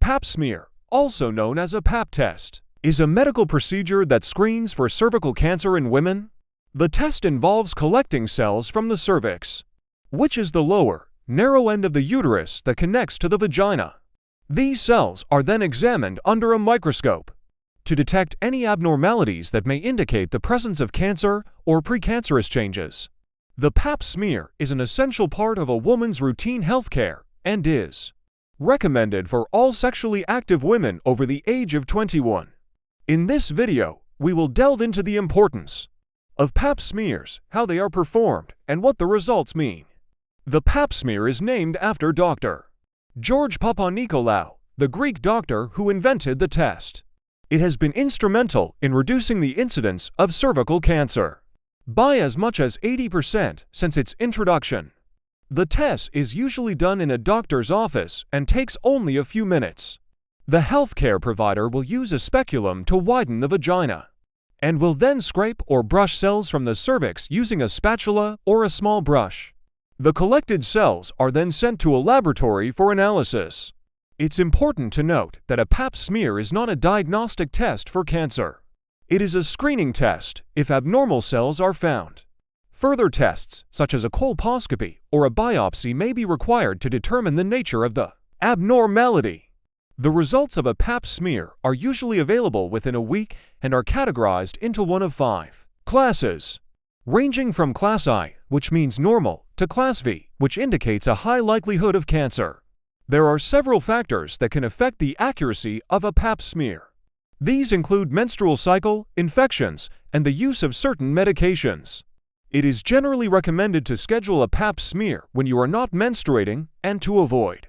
Pap smear, also known as a Pap test, is a medical procedure that screens for cervical cancer in women. The test involves collecting cells from the cervix, which is the lower, narrow end of the uterus that connects to the vagina. These cells are then examined under a microscope to detect any abnormalities that may indicate the presence of cancer or precancerous changes. The Pap smear is an essential part of a woman's routine health care and is recommended for all sexually active women over the age of 21. In this video, we will delve into the importance of Pap smears, how they are performed, and what the results mean. The Pap smear is named after Dr. George Papanicolaou, the Greek doctor who invented the test. It has been instrumental in reducing the incidence of cervical cancer by as much as 80% since its introduction. The test is usually done in a doctor's office and takes only a few minutes. The healthcare provider will use a speculum to widen the vagina and will then scrape or brush cells from the cervix using a spatula or a small brush. The collected cells are then sent to a laboratory for analysis. It's important to note that a Pap smear is not a diagnostic test for cancer. It is a screening test if abnormal cells are found. Further tests, such as a colposcopy or a biopsy, may be required to determine the nature of the abnormality. The results of a Pap smear are usually available within a week and are categorized into one of 5 classes, ranging from Class I, which means normal, to Class V, which indicates a high likelihood of cancer. There are several factors that can affect the accuracy of a Pap smear. These include menstrual cycle, infections, and the use of certain medications. It is generally recommended to schedule a Pap smear when you are not menstruating and to avoid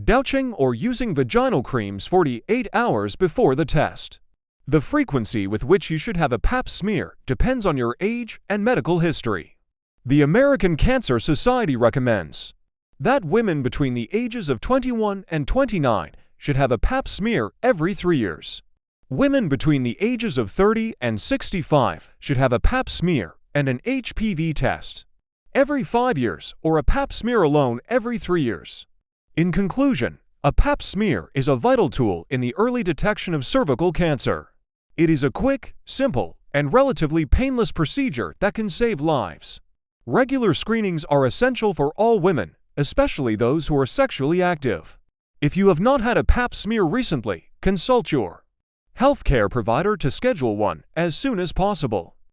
douching or using vaginal creams 48 hours before the test. The frequency with which you should have a Pap smear depends on your age and medical history. The American Cancer Society recommends that women between the ages of 21 and 29 should have a Pap smear every 3 years. Women between the ages of 30 and 65 should have a Pap smear and an HPV test every 5 years, or a Pap smear alone every 3 years. In conclusion, a Pap smear is a vital tool in the early detection of cervical cancer. It is a quick, simple, and relatively painless procedure that can save lives. Regular screenings are essential for all women, especially those who are sexually active. If you have not had a Pap smear recently, consult your healthcare provider to schedule one as soon as possible.